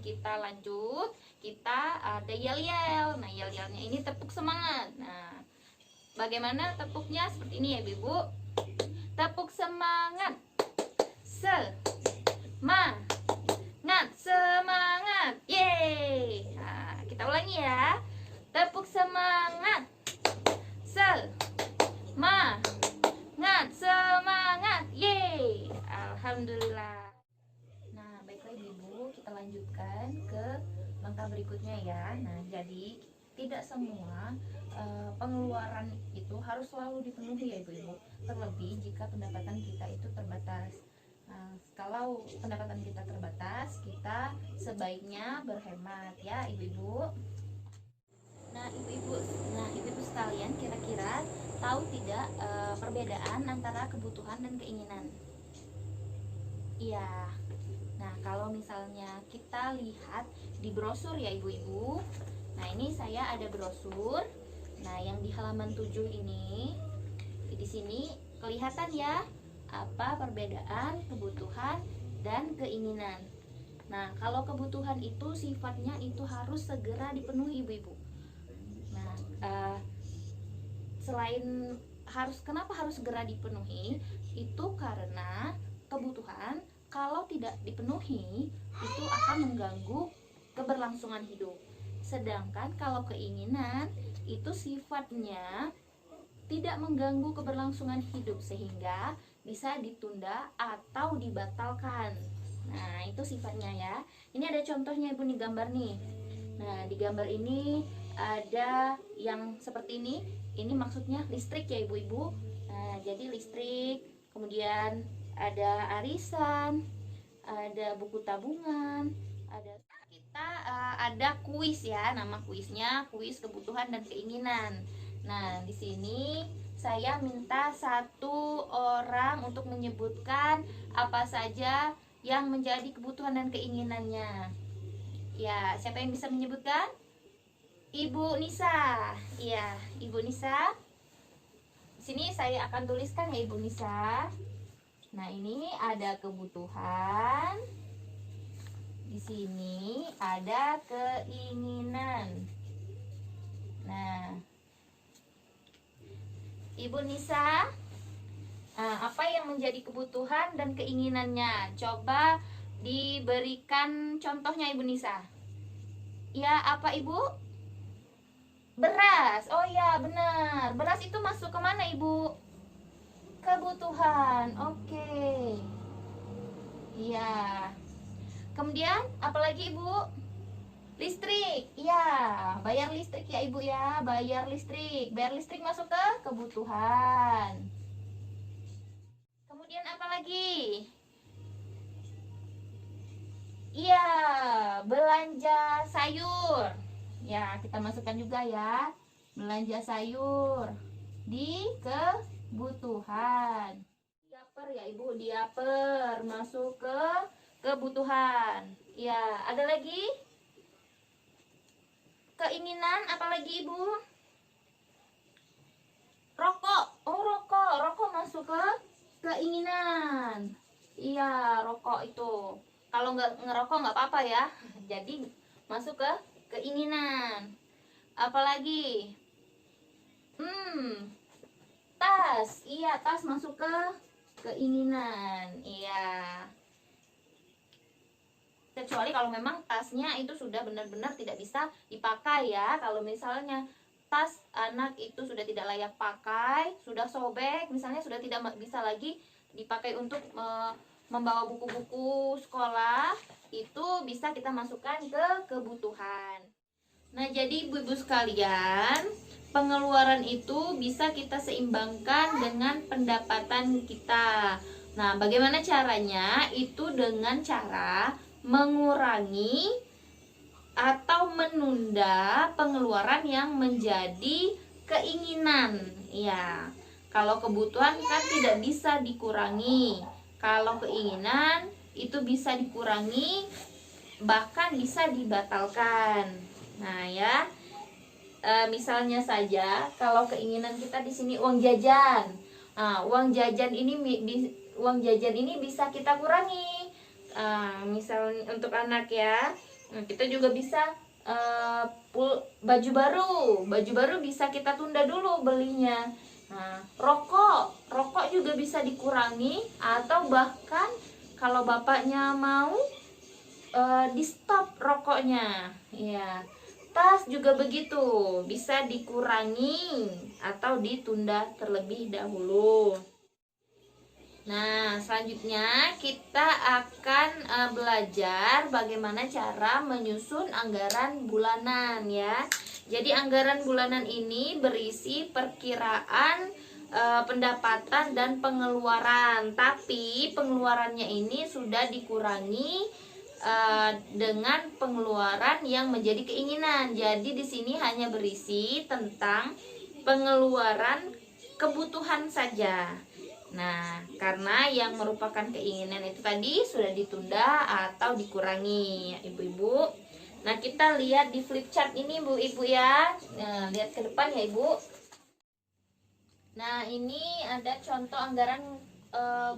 kita lanjut, kita ada yel-yel. Nah, yel-yelnya ini tepuk semangat. Nah, bagaimana tepuknya? Seperti ini ya Ibu. Tepuk semangat. Semangat, semangat. Yeay. Nah, kita ulangi ya. Tepuk semangat. Semangat, semangat. Yeay. Alhamdulillah. Nah, baiklah Ibu, kita lanjutkan ke langkah berikutnya ya. Nah, jadi tidak semua pengeluaran itu harus selalu dipenuhi ya Ibu-Ibu. Terlebih jika pendapatan kita itu terbatas. Nah, kalau pendapatan kita terbatas, kita sebaiknya berhemat ya Ibu-Ibu. Nah, ibu-ibu sekalian, kira-kira tahu tidak perbedaan antara kebutuhan dan keinginan? Iya. Nah, kalau misalnya kita lihat di brosur ya ibu-ibu. Nah, ini saya ada brosur. Nah, yang di halaman 7 ini, di sini kelihatan ya apa perbedaan kebutuhan dan keinginan. Nah, kalau kebutuhan itu sifatnya itu harus segera dipenuhi ibu-ibu. Nah, selain kenapa harus segera dipenuhi? Itu karena kebutuhan kalau tidak dipenuhi itu akan mengganggu keberlangsungan hidup. Sedangkan kalau keinginan itu sifatnya tidak mengganggu keberlangsungan hidup sehingga bisa ditunda atau dibatalkan. Nah, itu sifatnya ya. Ini ada contohnya Ibu nih, gambar nih. Nah, di gambar ini ada yang seperti ini. Ini maksudnya listrik ya Ibu-ibu. Nah, jadi listrik, kemudian ada arisan, ada buku tabungan, ada kuis ya, nama kuisnya kuis kebutuhan dan keinginan. Nah, di sini saya minta satu orang untuk menyebutkan apa saja yang menjadi kebutuhan dan keinginannya. Ya, siapa yang bisa menyebutkan? Ibu Nisa. Iya, Ibu Nisa. Di sini saya akan tuliskan ya Ibu Nisa. Nah, ini ada kebutuhan. Di sini ada keinginan. Nah, Ibu Nisa, apa yang menjadi kebutuhan dan keinginannya? Coba diberikan contohnya Ibu Nisa. Ya, apa Ibu? Beras. Oh ya, benar. Beras itu masuk ke mana Ibu? Kebutuhan. Oke. Iya. Kemudian apalagi Ibu? Listrik. Iya, bayar listrik ya Ibu ya, bayar listrik. Bayar listrik masuk ke kebutuhan. Kemudian apalagi? Iya, belanja sayur. Ya, kita masukkan juga ya. Belanja sayur di kebutuhan. Diaper ya Ibu, diaper masuk ke kebutuhan. Ya, ada lagi? Keinginan apalagi Ibu? Rokok. Oh, rokok. Rokok masuk ke keinginan. Iya, rokok itu. Kalau nggak ngerokok nggak apa-apa ya. Jadi masuk ke keinginan. Apalagi? Tas. Iya, tas masuk ke keinginan. Iya. Kecuali kalau memang tasnya itu sudah benar-benar tidak bisa dipakai ya. Kalau misalnya tas anak itu sudah tidak layak pakai, sudah sobek, misalnya sudah tidak bisa lagi dipakai untuk membawa buku-buku sekolah, itu bisa kita masukkan ke kebutuhan. Nah, jadi ibu-ibu sekalian, pengeluaran itu bisa kita seimbangkan dengan pendapatan kita. Nah, bagaimana caranya? Itu dengan cara mengurangi atau menunda pengeluaran yang menjadi keinginan. Ya, kalau kebutuhan kan tidak bisa dikurangi. Kalau keinginan itu bisa dikurangi, bahkan bisa dibatalkan. Nah, ya. Misalnya saja kalau keinginan kita di sini uang jajan. Nah, uang jajan ini bisa kita kurangi. Misalnya untuk anak ya, Nah, kita juga bisa baju baru bisa kita tunda dulu belinya. Nah, rokok juga bisa dikurangi, atau bahkan kalau bapaknya mau di stop rokoknya. Ya, tas juga begitu, bisa dikurangi atau ditunda terlebih dahulu. Nah, selanjutnya kita akan belajar bagaimana cara menyusun anggaran bulanan ya. Jadi anggaran bulanan ini berisi perkiraan pendapatan dan pengeluaran, tapi pengeluarannya ini sudah dikurangi dengan pengeluaran yang menjadi keinginan. Jadi di sini hanya berisi tentang pengeluaran kebutuhan saja. Nah, karena yang merupakan keinginan itu tadi sudah ditunda atau dikurangi, ya, ibu-ibu. Nah, kita lihat di flip chart ini, bu-ibu ya. Nah, lihat ke depan ya, ibu. Nah, ini ada contoh anggaran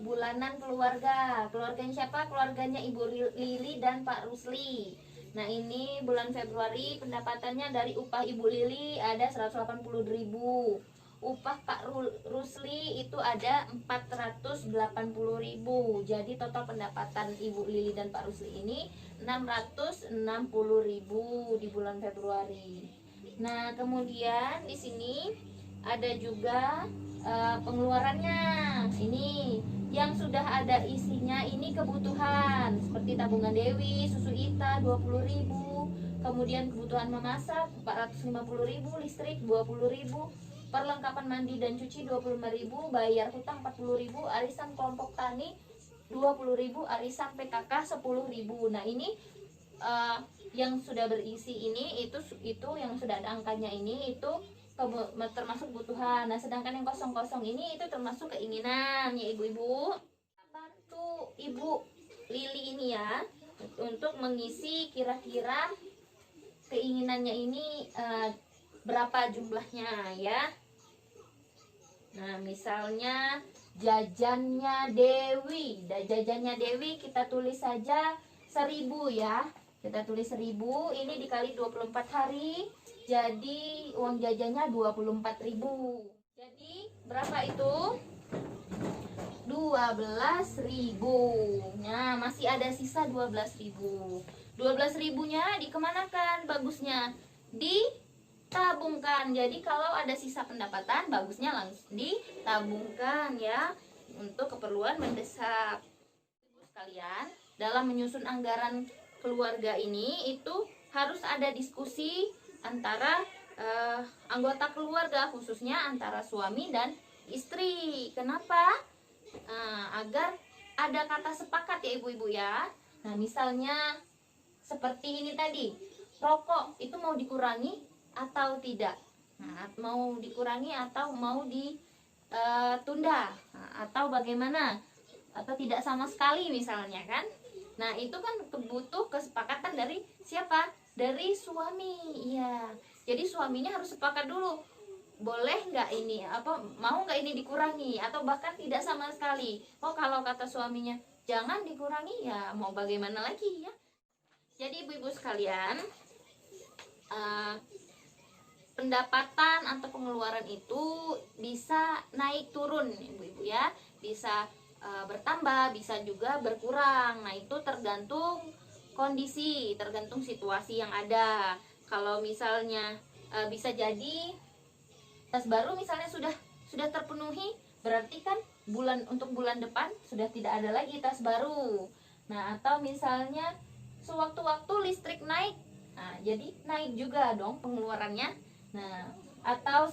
bulanan keluarga. Keluarganya siapa? Keluarganya Ibu Lili dan Pak Rusli. Nah, ini bulan Februari pendapatannya dari upah Ibu Lili ada 180.000. Upah Pak Rusli itu ada 480.000. Jadi total pendapatan Ibu Lili dan Pak Rusli ini 660.000 di bulan Februari. Nah, kemudian di sini ada juga pengeluarannya. Ini yang sudah ada isinya, ini kebutuhan seperti tabungan Dewi, susu Ita 20.000, kemudian kebutuhan memasak 450.000, listrik 20.000, perlengkapan mandi dan cuci 25.000, bayar hutang 40.000, arisan kelompok tani 20.000, arisan PKK 10.000. Nah, ini yang sudah berisi ini itu yang sudah ada angkanya ini itu termasuk kebutuhan. Nah, sedangkan yang kosong-kosong ini itu termasuk keinginan ya ibu-ibu. Bantu Ibu Lili ini ya untuk mengisi kira-kira keinginannya ini berapa jumlahnya ya. Nah, misalnya jajannya Dewi. Jajannya Dewi kita tulis saja 1.000 ya. Kita tulis 1.000, ini dikali 24 hari. Jadi uang jajannya 24.000. Jadi berapa itu? 12.000. Nah, masih ada sisa 12.000. 12.000-nya dikemanakan? Bagusnya ditabungkan. Jadi kalau ada sisa pendapatan, bagusnya langsung ditabungkan ya untuk keperluan mendesak. Ibu sekalian, dalam menyusun anggaran keluarga ini itu harus ada diskusi antara anggota keluarga, khususnya antara suami dan istri. Kenapa? Agar ada kata sepakat ya ibu-ibu ya. Nah, misalnya seperti ini tadi, rokok itu mau dikurangi atau tidak? Nah, mau dikurangi atau mau ditunda? Atau bagaimana? Atau tidak sama sekali misalnya kan? Nah, itu kan butuh kesepakatan dari siapa? Dari suami. Iya. Jadi suaminya harus sepakat dulu. Boleh nggak ini? Mau nggak ini dikurangi? Atau bahkan tidak sama sekali. Oh, kalau kata suaminya jangan dikurangi, ya mau bagaimana lagi ya? Jadi ibu-ibu sekalian, pendapatan atau pengeluaran itu bisa naik turun ibu-ibu ya. Bisa bertambah, bisa juga berkurang. Nah, itu tergantung kondisi, tergantung situasi yang ada. Kalau misalnya bisa jadi tas baru misalnya sudah terpenuhi, berarti kan untuk bulan depan sudah tidak ada lagi tas baru. Nah, atau misalnya sewaktu-waktu listrik naik, nah jadi naik juga dong pengeluarannya. Nah, atau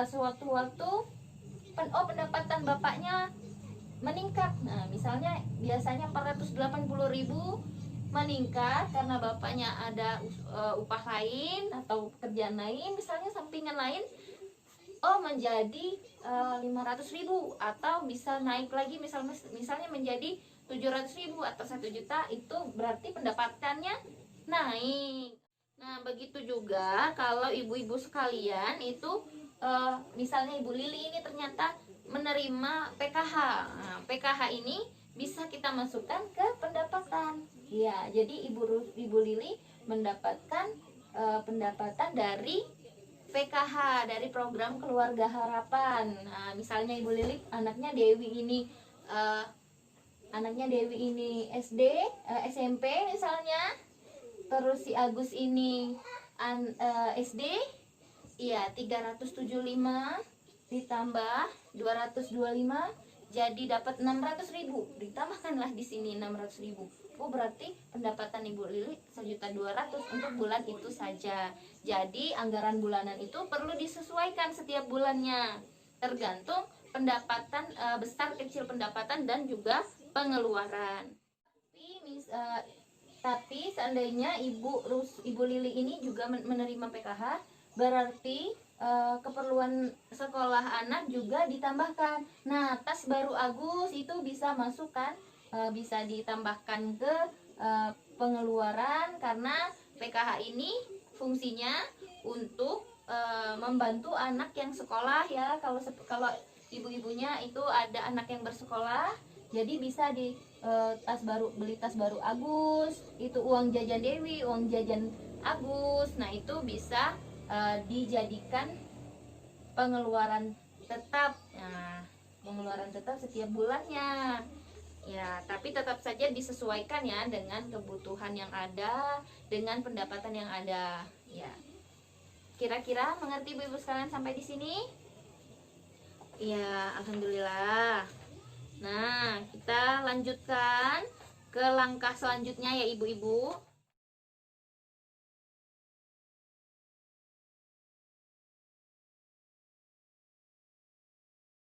sewaktu-waktu pendapatan bapaknya meningkat. Nah, misalnya biasanya 480.000 meningkat karena bapaknya ada upah lain atau pekerjaan lain, misalnya sampingan lain, menjadi 500.000, atau bisa naik lagi misalnya menjadi 700.000 atau 1 juta, itu berarti pendapatannya naik. Nah, begitu juga kalau ibu-ibu sekalian itu misalnya Ibu Lili ini ternyata menerima PKH. Nah, PKH ini bisa kita masukkan ke pendapatan. Ya, jadi Ibu Lili mendapatkan pendapatan dari PKH, dari program keluarga harapan. Nah, misalnya Ibu Lili anaknya Dewi ini SD, SMP misalnya, terus si Agus ini SD, iya 375 ditambah 225 jadi dapat 600.000, ditambahkanlah di sini 600.000. Oh, berarti pendapatan Ibu Lili 1.200.000 untuk bulan itu saja. Jadi anggaran bulanan itu perlu disesuaikan setiap bulannya, tergantung pendapatan, besar kecil pendapatan dan juga pengeluaran. Tapi seandainya Ibu Lili ini juga menerima PKH, berarti keperluan sekolah anak juga ditambahkan. Nah, tas baru Agus itu bisa masukkan, bisa ditambahkan ke pengeluaran, karena PKH ini fungsinya untuk membantu anak yang sekolah ya. Kalau ibu-ibunya itu ada anak yang bersekolah, jadi bisa di beli tas baru Agus, itu uang jajan Dewi, uang jajan Agus. Nah, itu bisa dijadikan pengeluaran tetap. Nah, pengeluaran tetap setiap bulannya. Ya, tapi tetap saja disesuaikan ya dengan kebutuhan yang ada, dengan pendapatan yang ada. Ya. Kira-kira mengerti Bu Ibu sekalian sampai di sini? Ya, alhamdulillah. Nah, kita lanjutkan ke langkah selanjutnya ya Ibu-ibu.